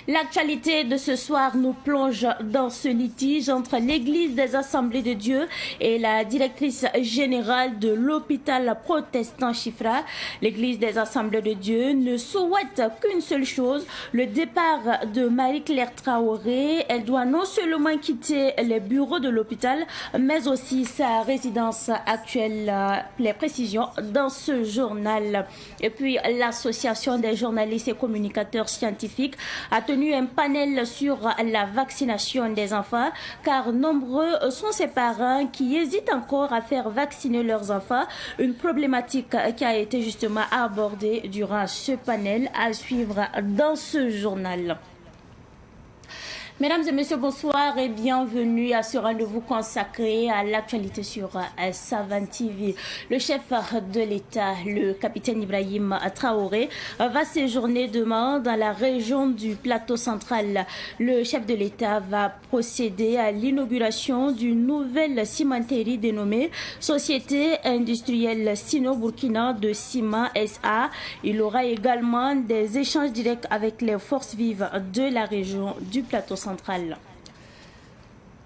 L'actualité de ce soir nous plonge dans ce litige entre l'Église des Assemblées de Dieu et la directrice générale de l'hôpital protestant Chifra. L'Église des Assemblées de Dieu ne souhaite qu'une seule chose, le départ de Marie-Claire Traoré. Elle doit non seulement quitter les bureaux de l'hôpital, mais aussi sa résidence actuelle. Les précisions dans ce journal. Et puis l'association des journalistes et communicateurs scientifiques a tenu un panel sur la vaccination des enfants, car nombreux sont ces parents qui hésitent encore à faire vacciner leurs enfants. Une problématique qui a été justement abordée durant ce panel, à suivre dans ce journal. Mesdames et messieurs, bonsoir et bienvenue à ce rendez-vous consacré à l'actualité sur Savan TV. Le chef de l'État, le capitaine Ibrahim Traoré, va séjourner demain dans la région du plateau central. Le chef de l'État va procéder à l'inauguration d'une nouvelle cimenterie dénommée Société industrielle Sino-Burkina de Ciment SA. Il aura également des échanges directs avec les forces vives de la région du plateau central.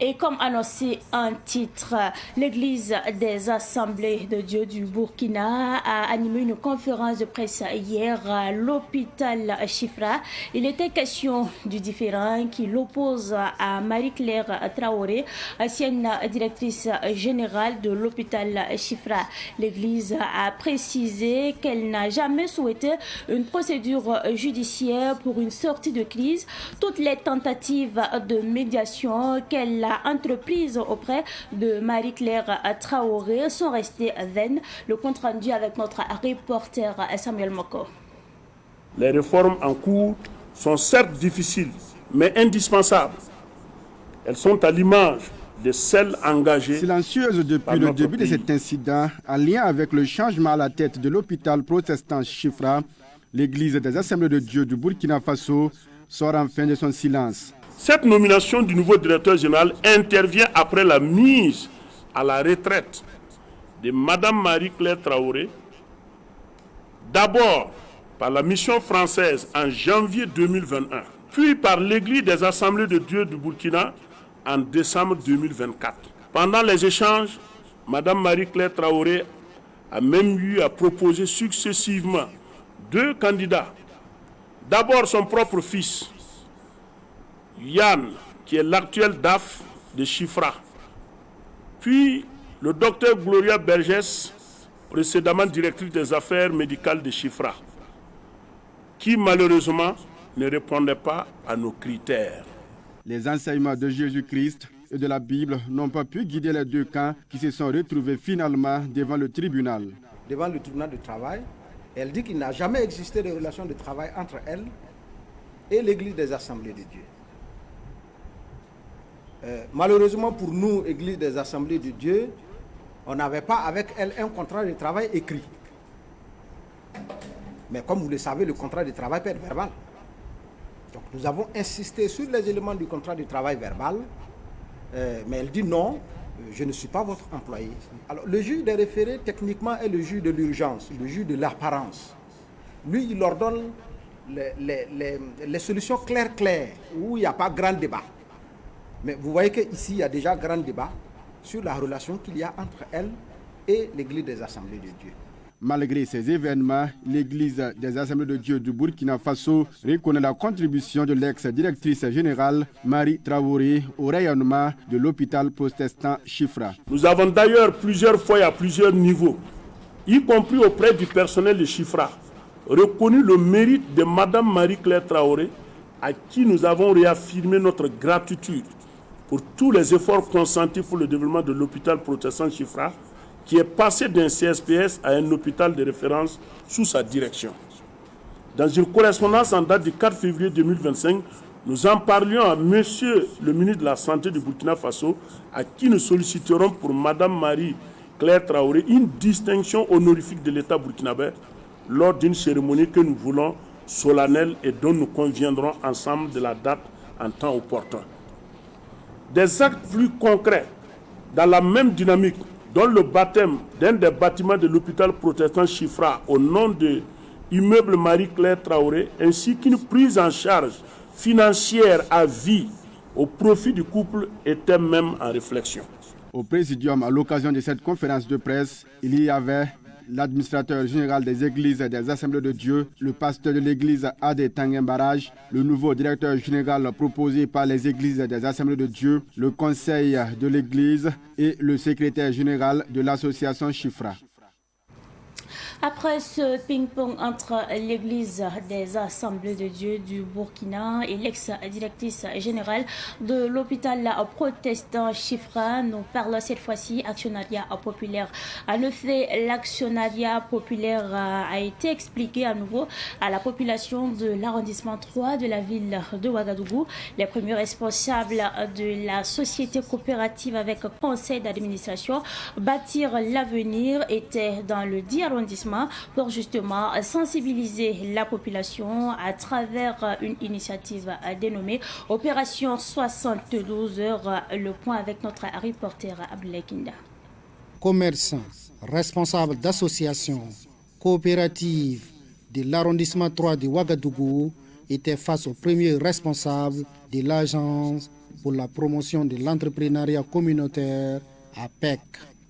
Et comme annoncé en titre, l'Église des Assemblées de Dieu du Burkina a animé une conférence de presse hier à l'hôpital Chifra. Il était question du différend qui l'oppose à Marie-Claire Traoré, ancienne directrice générale de l'hôpital Chifra. L'Église a précisé qu'elle n'a jamais souhaité une procédure judiciaire pour une sortie de crise. Toutes les tentatives de médiation qu'elle a entreprises auprès de Marie-Claire Traoré sont restées vaines. Le compte rendu avec notre reporter Samuel Moko. Les réformes en cours sont certes difficiles, mais indispensables. Elles sont à l'image de celles engagées. Silencieuse depuis le début de cet incident, en lien avec le changement à la tête de l'hôpital protestant Chifra, l'Église des Assemblées de Dieu du Burkina Faso sort enfin de son silence. Cette nomination du nouveau directeur général intervient après la mise à la retraite de Mme Marie-Claire Traoré, d'abord par la mission française en janvier 2021, puis par l'Église des Assemblées de Dieu du Burkina en décembre 2024. Pendant les échanges, Mme Marie-Claire Traoré a même eu à proposer successivement deux candidats. D'abord son propre fils, Yann, qui est l'actuel DAF de Chifra, puis le docteur Gloria Berges, précédemment directrice des affaires médicales de Chifra, qui malheureusement ne répondait pas à nos critères. Les enseignements de Jésus-Christ et de la Bible n'ont pas pu guider les deux camps qui se sont retrouvés finalement devant le tribunal. Devant le tribunal de travail, elle dit qu'il n'a jamais existé de relation de travail entre elle et l'Église des Assemblées de Dieu. Malheureusement pour nous, Église des Assemblées de Dieu, on n'avait pas avec elle un contrat de travail écrit. Mais comme vous le savez, le contrat de travail peut être verbal. Donc nous avons insisté sur les éléments du contrat de travail verbal, mais elle dit non, je ne suis pas votre employé. Alors le juge des référés, techniquement, est le juge de l'urgence, le juge de l'apparence. Lui, il leur donne les solutions claires, où il n'y a pas grand débat. Mais vous voyez qu'ici, il y a déjà grand débat sur la relation qu'il y a entre elle et l'Église des Assemblées de Dieu. Malgré ces événements, l'Église des Assemblées de Dieu du Burkina Faso reconnaît la contribution de l'ex-directrice générale Marie Traoré au rayonnement de l'hôpital protestant Chifra. Nous avons d'ailleurs plusieurs fois et à plusieurs niveaux, y compris auprès du personnel de Chifra, reconnu le mérite de Mme Marie-Claire Traoré, à qui nous avons réaffirmé notre gratitude pour tous les efforts consentis pour le développement de l'hôpital protestant Chifra, qui est passé d'un CSPS à un hôpital de référence sous sa direction. Dans une correspondance en date du 4 février 2025, nous en parlions à Monsieur le ministre de la Santé du Burkina Faso, à qui nous solliciterons pour Mme Marie-Claire Traoré une distinction honorifique de l'État burkinabé lors d'une cérémonie que nous voulons solennelle et dont nous conviendrons ensemble de la date en temps opportun. Des actes plus concrets, dans la même dynamique, dont le baptême d'un des bâtiments de l'hôpital protestant Chifra au nom de immeuble Marie-Claire Traoré, ainsi qu'une prise en charge financière à vie au profit du couple était même en réflexion. Au présidium, à l'occasion de cette conférence de presse, il y avait l'administrateur général des églises et des assemblées de Dieu, le pasteur de l'église Adé Tanguem Barrage, le nouveau directeur général proposé par les églises et des assemblées de Dieu, le conseil de l'église et le secrétaire général de l'association Chifra. Après ce ping-pong entre l'église des Assemblées de Dieu du Burkina et l'ex-directrice générale de l'hôpital protestant Chifra, nous parlons cette fois-ci actionnariat populaire. En effet, l'actionnariat populaire a été expliqué à nouveau à la population de l'arrondissement 3 de la ville de Ouagadougou. Les premiers responsables de la société coopérative avec conseil d'administration Bâtir l'avenir étaient dans le dit arrondissement pour justement sensibiliser la population à travers une initiative dénommée Opération 72 heures. Le point avec notre reporter Abdoulaye Kinda. Commerçants, responsables d'associations coopératives de l'arrondissement 3 de Ouagadougou étaient face aux premiers responsables de l'Agence pour la promotion de l'entrepreneuriat communautaire APEC.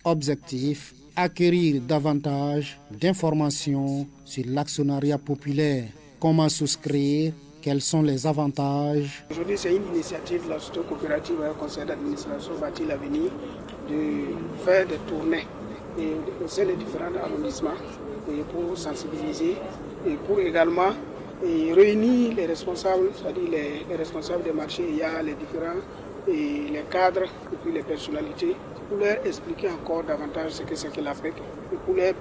Objectif: acquérir davantage d'informations sur l'actionnariat populaire. Comment souscrire? Quels sont les avantages? Aujourd'hui, c'est une initiative de la société coopérative avec le conseil d'administration Bâtir l'avenir de faire des tournées au sein des différents arrondissements pour sensibiliser et pour également réunir les responsables, c'est-à-dire les responsables des marchés, il y a les différents les cadres et puis les personnalités, pour leur expliquer encore davantage ce que c'est que l'APEC et pour leur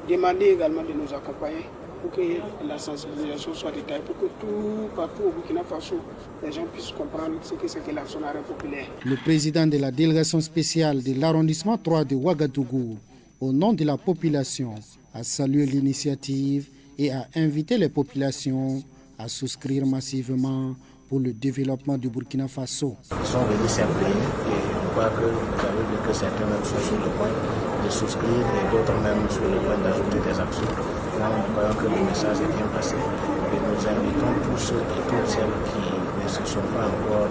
demander également de nous accompagner pour que la sensibilisation soit détaillée, pour que partout au Burkina Faso, les gens puissent comprendre ce que c'est que l'actionnariat populaire. Le président de la délégation spéciale de l'arrondissement 3 de Ouagadougou, au nom de la population, a salué l'initiative et a invité les populations à souscrire massivement pour le développement du Burkina Faso. Ils sont venus s'impliquer et on croit que vous avez vu que certains même sont sur le point de souscrire et d'autres même sur le point d'ajouter des actions. Là, nous croyons que le message est bien passé et nous invitons tous ceux et toutes celles qui ne se sont pas encore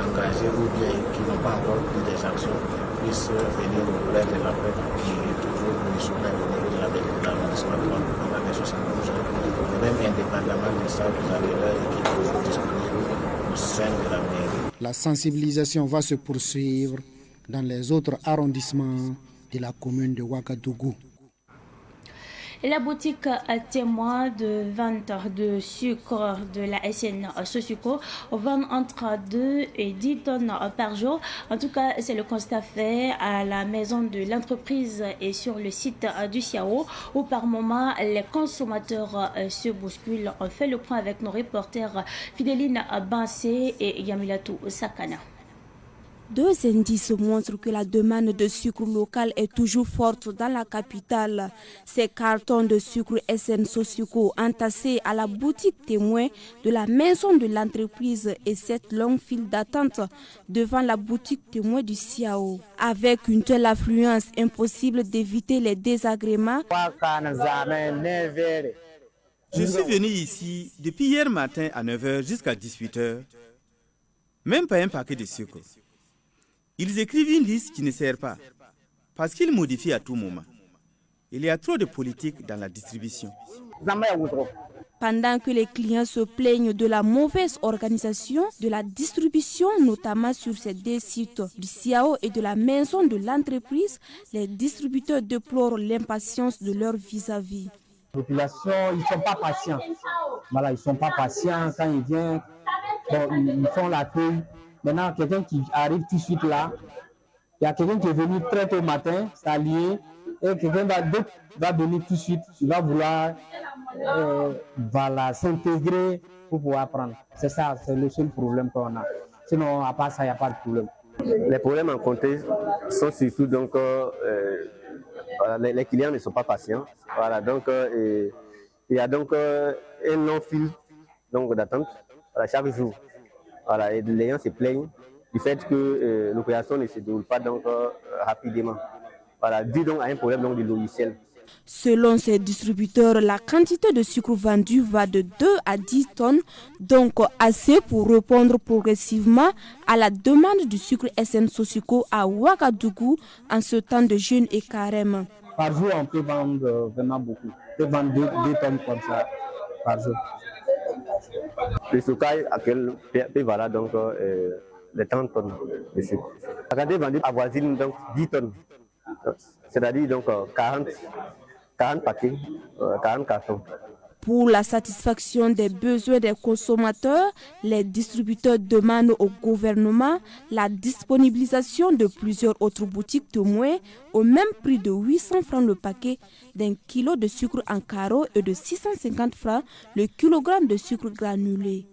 engagés ou bien qui n'ont pas encore pris des actions puissent venir auprès de la PEC qui est toujours missionnaire au niveau de la ville de l'arrondissement pendant les 72 heures. Même indépendamment de ça, vous avez leur équipe toujours disponible au sein de la mairie. La sensibilisation va se poursuivre dans les autres arrondissements de la commune de Ouagadougou. La boutique témoin de vente de sucre de la SN Sosuco vend entre 2 et 10 tonnes par jour. En tout cas, c'est le constat fait à la maison de l'entreprise et sur le site du Siao, où par moment les consommateurs se bousculent. On fait le point avec nos reporters Fidéline Bansé et Yamilatou Sakana. Deux indices montrent que la demande de sucre local est toujours forte dans la capitale. Ces cartons de sucre SN Sosuco entassés à la boutique témoin de la maison de l'entreprise et cette longue file d'attente devant la boutique témoin du Siao. Avec une telle affluence, impossible d'éviter les désagréments. Je suis venu ici depuis hier matin à 9h jusqu'à 18h. Même pas un paquet de sucre. Ils écrivent une liste qui ne sert pas, parce qu'ils modifient à tout moment. Il y a trop de politique dans la distribution. Pendant que les clients se plaignent de la mauvaise organisation de la distribution, notamment sur ces deux sites du Siao et de la maison de l'entreprise, les distributeurs déplorent l'impatience de leur vis-à-vis. La population, ils ne sont pas patients. Voilà, ils ne sont pas patients quand ils viennent, bon, ils font l'accueil. Maintenant, quelqu'un qui arrive tout de suite là, il y a quelqu'un qui est venu très tôt le matin, s'allier, et quelqu'un d'autre va venir tout de suite, il va vouloir s'intégrer pour pouvoir prendre. C'est ça, c'est le seul problème qu'on a. Sinon, à part ça, il n'y a pas de problème. Les problèmes rencontrés sont surtout donc les clients ne sont pas patients. Voilà, donc il y a donc un long fil d'attente chaque jour. Voilà, et les gens se plaignent du fait que l'opération ne se déroule pas donc rapidement. Voilà, dû donc à un problème donc, du logiciel. Selon ces distributeurs, la quantité de sucre vendue va de 2 à 10 tonnes, donc assez pour répondre progressivement à la demande du sucre SN Sosiko à Ouagadougou en ce temps de jeûne et carême. Par jour, on peut vendre vraiment beaucoup. On peut vendre 2 tonnes comme ça par jour. Le stockage actuel peut valoir donc les 30 tonnes de sucre. La quantité vendue avoisine donc 10 tonnes, c'est-à-dire donc 40 paquets, 40 cartons. Pour la satisfaction des besoins des consommateurs, les distributeurs demandent au gouvernement la disponibilisation de plusieurs autres boutiques témoins au même prix de 800 francs le paquet d'un kilo de sucre en carreau et de 650 francs le kilogramme de sucre granulé.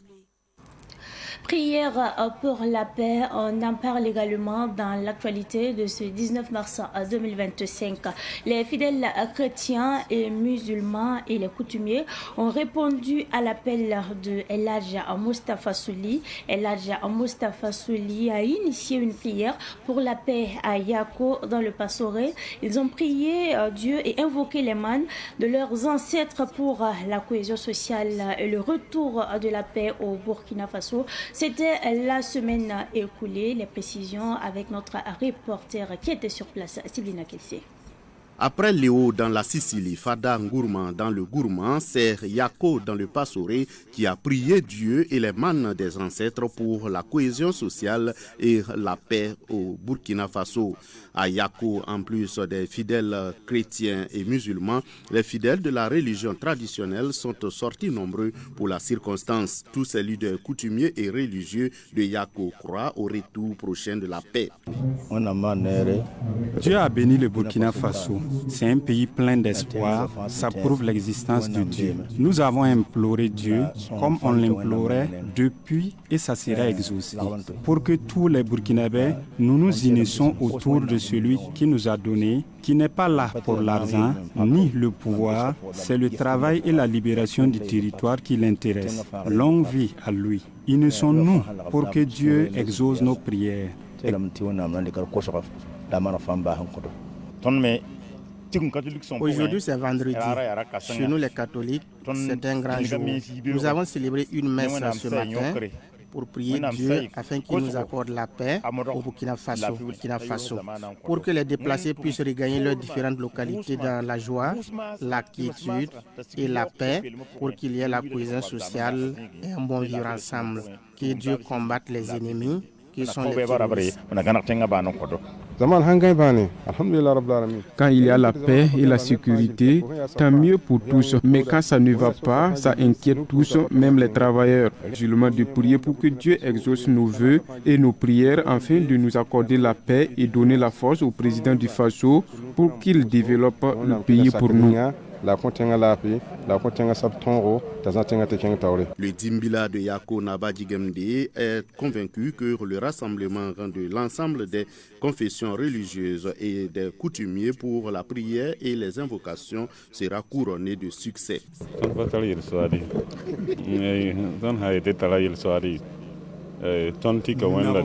Prière pour la paix, on en parle également dans l'actualité de ce 19 mars 2025. Les fidèles chrétiens et musulmans et les coutumiers ont répondu à l'appel de El Hadj Moustapha Souli. El Hadj Moustapha Souli a initié une prière pour la paix à Yako dans le Passoré. Ils ont prié Dieu et invoqué les mannes de leurs ancêtres pour la cohésion sociale et le retour de la paix au Burkina Faso. C'était la semaine écoulée. Les précisions avec notre reporter qui était sur place, Siblina Kelsey. Après Léo dans la Sicile, Fada Ngourman dans le Gourmand, c'est Yako dans le Passoré qui a prié Dieu et les mannes des ancêtres pour la cohésion sociale et la paix au Burkina Faso. À Yako, en plus des fidèles chrétiens et musulmans, les fidèles de la religion traditionnelle sont sortis nombreux pour la circonstance. Tous ces leaders coutumiers et religieux de Yako croient au retour prochain de la paix. Dieu a béni le Burkina Faso. C'est un pays plein d'espoir, ça prouve l'existence de Dieu. Nous avons imploré Dieu comme on l'implorait depuis et ça sera exaucé. Pour que tous les Burkinabés, nous nous unissons autour de celui qui nous a donné, qui n'est pas là pour l'argent ni le pouvoir, c'est le travail et la libération du territoire qui l'intéressent. Longue vie à lui. Unissons-nous pour que Dieu exauce nos prières. Aujourd'hui, c'est vendredi. Chez nous, les catholiques, c'est un grand jour. Nous avons célébré une messe ce matin pour prier Dieu afin qu'il nous accorde la paix au Burkina Faso, pour que les déplacés puissent regagner leurs différentes localités dans la joie, la quiétude et la paix, pour qu'il y ait la cohésion sociale et un bon vivre ensemble. Que Dieu combatte les ennemis qui sont les terroristes. Quand il y a la paix et la sécurité, tant mieux pour tous. Mais quand ça ne va pas, ça inquiète tous, même les travailleurs. Je demande de prier pour que Dieu exauce nos vœux et nos prières afin de nous accorder la paix et donner la force au président du Faso pour qu'il développe le pays pour nous. Le Dimbila de Yako Nabadjigemde est convaincu que le rassemblement de l'ensemble des confessions religieuses et des coutumiers pour la prière et les invocations sera couronné de succès. Nous n'avons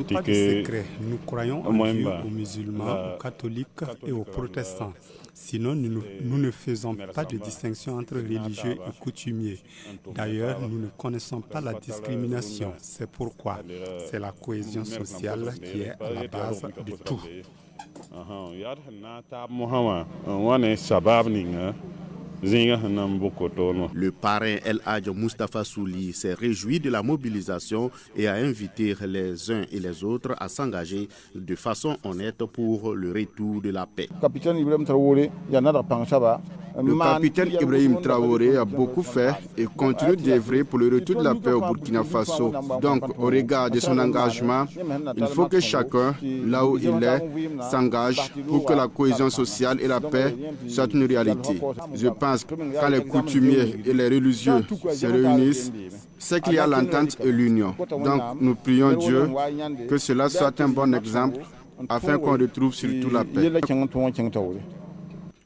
pas de secret. Nous croyons en Dieu, aux musulmans, aux catholiques et aux protestants. Sinon, nous ne faisons pas de distinction entre religieux et coutumiers. D'ailleurs, nous ne connaissons pas la discrimination. C'est pourquoi c'est la cohésion sociale qui est à la base de tout. Le parrain El Hadj Moustapha Souli s'est réjoui de la mobilisation et a invité les uns et les autres à s'engager de façon honnête pour le retour de la paix. Le capitaine Ibrahim Traoré a beaucoup fait et continue d'œuvrer pour le retour de la paix au Burkina Faso. Donc, au regard de son engagement, il faut que chacun, là où il est, s'engage pour que la cohésion sociale et la paix soient une réalité. Je pense que quand les coutumiers et les religieux se réunissent, c'est qu'il y a l'entente et l'union. Donc, nous prions Dieu que cela soit un bon exemple afin qu'on retrouve surtout la paix.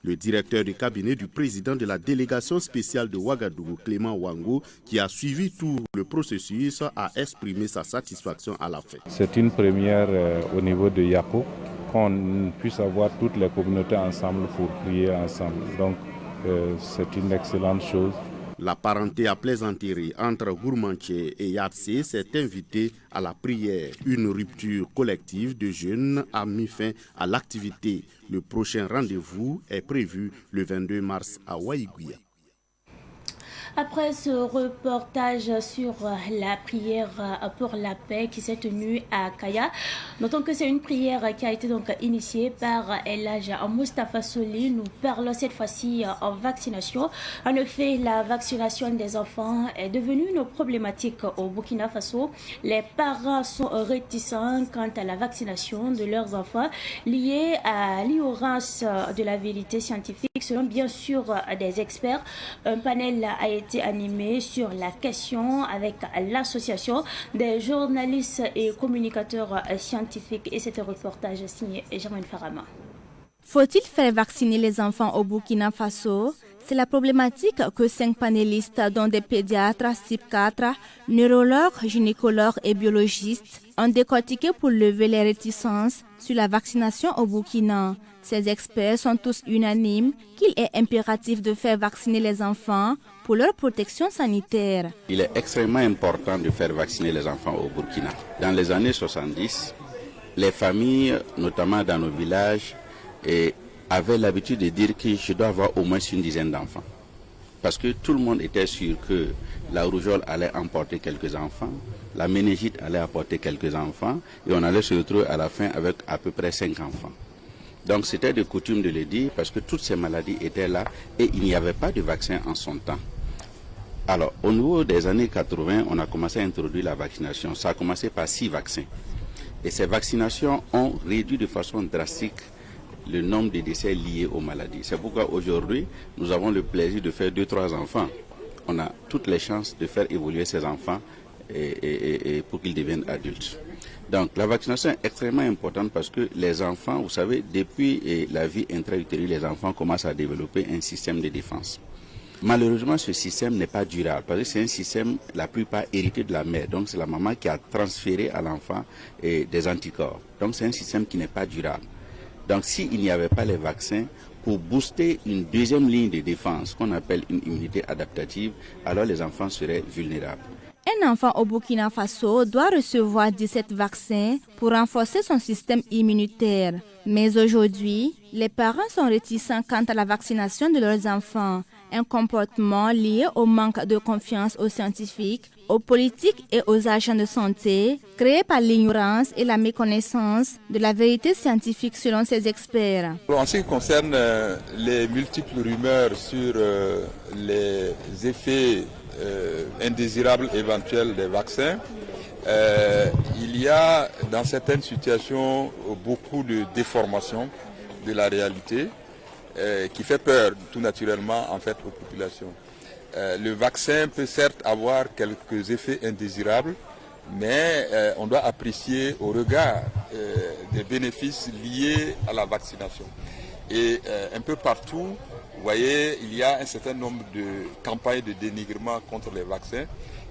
Le directeur du cabinet du président de la délégation spéciale de Ouagadougou, Clément Wango, qui a suivi tout le processus, a exprimé sa satisfaction à la fin. C'est une première au niveau de Yako, qu'on puisse avoir toutes les communautés ensemble pour prier ensemble. Donc, c'est une excellente chose. La parenté à plaisanterie entre Gourmandché et Yatsé s'est invitée à la prière. Une rupture collective de jeunes a mis fin à l'activité. Le prochain rendez-vous est prévu le 22 mars à Waïguia. Après ce reportage sur la prière pour la paix qui s'est tenue à Kaya, notons que c'est une prière qui a été donc initiée par El Hadj Moustapha Soli. Nous parlons cette fois-ci en vaccination. En effet, la vaccination des enfants est devenue une problématique au Burkina Faso. Les parents sont réticents quant à la vaccination de leurs enfants liée à l'ignorance de la vérité scientifique. Selon bien sûr des experts, un panel a été animé sur la question avec l'association des journalistes et communicateurs scientifiques, et c'est un reportage signé Germaine Farama. Faut-il faire vacciner les enfants au Burkina Faso? C'est la problématique que 5 panélistes, dont des pédiatres, type 4, neurologues, gynécologues et biologistes, ont décortiqué pour lever les réticences sur la vaccination au Burkina. Ces experts sont tous unanimes qu'il est impératif de faire vacciner les enfants pour leur protection sanitaire. Il est extrêmement important de faire vacciner les enfants au Burkina. Dans les années 70, les familles, notamment dans nos villages, avaient l'habitude de dire que je dois avoir au moins une dizaine d'enfants. Parce que tout le monde était sûr que la rougeole allait emporter quelques enfants, la méningite allait apporter quelques enfants, et on allait se retrouver à la fin avec à peu près 5 enfants. Donc c'était de coutume de le dire parce que toutes ces maladies étaient là et il n'y avait pas de vaccin en son temps. Alors au niveau des années 80, on a commencé à introduire la vaccination. Ça a commencé par 6 vaccins. Et ces vaccinations ont réduit de façon drastique le nombre de décès liés aux maladies. C'est pourquoi aujourd'hui, nous avons le plaisir de faire 2-3 enfants. On a toutes les chances de faire évoluer ces enfants et pour qu'ils deviennent adultes. Donc la vaccination est extrêmement importante parce que les enfants, vous savez, depuis la vie intra-utérine, les enfants commencent à développer un système de défense. Malheureusement, ce système n'est pas durable parce que c'est un système, la plupart, hérité de la mère. Donc c'est la maman qui a transféré à l'enfant des anticorps. Donc c'est un système qui n'est pas durable. Donc s'il n'y avait pas les vaccins, pour booster une deuxième ligne de défense qu'on appelle une immunité adaptative, alors les enfants seraient vulnérables. Un enfant au Burkina Faso doit recevoir 17 vaccins pour renforcer son système immunitaire. Mais aujourd'hui, les parents sont réticents quant à la vaccination de leurs enfants. Un comportement lié au manque de confiance aux scientifiques, aux politiques et aux agents de santé, créé par l'ignorance et la méconnaissance de la vérité scientifique selon ces experts. En ce qui concerne les multiples rumeurs sur les effets indésirables éventuels des vaccins, il y a dans certaines situations beaucoup de déformations de la réalité qui fait peur tout naturellement en fait aux populations. Le vaccin peut certes avoir quelques effets indésirables, mais on doit apprécier au regard des bénéfices liés à la vaccination. Et un peu partout, vous voyez, il y a un certain nombre de campagnes de dénigrement contre les vaccins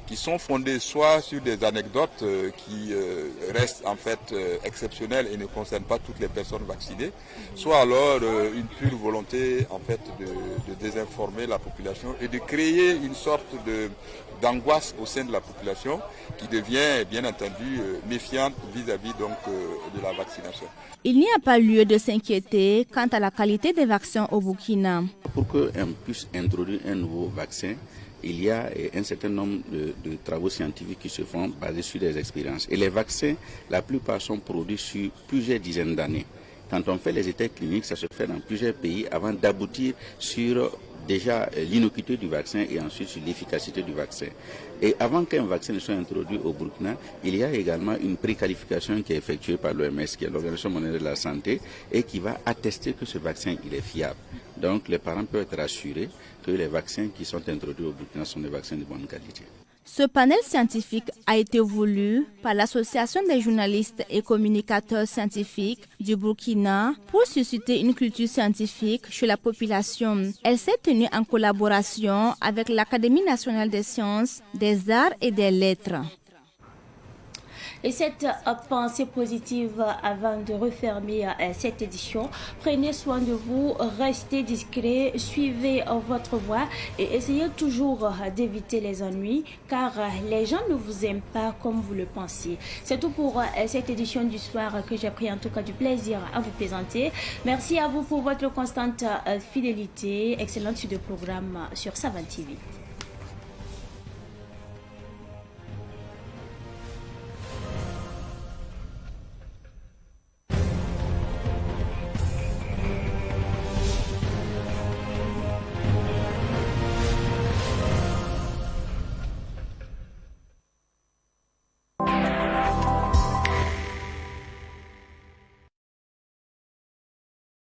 qui sont fondées soit sur des anecdotes qui restent en fait exceptionnelles et ne concernent pas toutes les personnes vaccinées, soit alors une pure volonté en fait de désinformer la population et de créer une sorte d'angoisse au sein de la population qui devient bien entendu méfiante vis-à-vis donc de la vaccination. Il n'y a pas lieu de s'inquiéter quant à la qualité des vaccins au Burkina. Pour qu'on puisse introduire un nouveau vaccin, il y a un certain nombre de travaux scientifiques qui se font basés sur des expériences. Et les vaccins, la plupart sont produits sur plusieurs dizaines d'années. Quand on fait les essais cliniques, ça se fait dans plusieurs pays avant d'aboutir sur déjà l'innocuité du vaccin et ensuite sur l'efficacité du vaccin. Et avant qu'un vaccin ne soit introduit au Burkina, il y a également une préqualification qui est effectuée par l'OMS, qui est l'Organisation mondiale de la santé, et qui va attester que ce vaccin il est fiable. Donc les parents peuvent être rassurés que les vaccins qui sont introduits au Burkina sont des vaccins de bonne qualité. Ce panel scientifique a été voulu par l'Association des journalistes et communicateurs scientifiques du Burkina pour susciter une culture scientifique chez la population. Elle s'est tenue en collaboration avec l'Académie nationale des sciences, des arts et des lettres. Et cette pensée positive avant de refermer cette édition, prenez soin de vous, restez discret, suivez votre voie et essayez toujours d'éviter les ennuis car les gens ne vous aiment pas comme vous le pensez. C'est tout pour cette édition du soir que j'ai pris en tout cas du plaisir à vous présenter. Merci à vous pour votre constante fidélité. Excellente suite de programme sur Savane TV.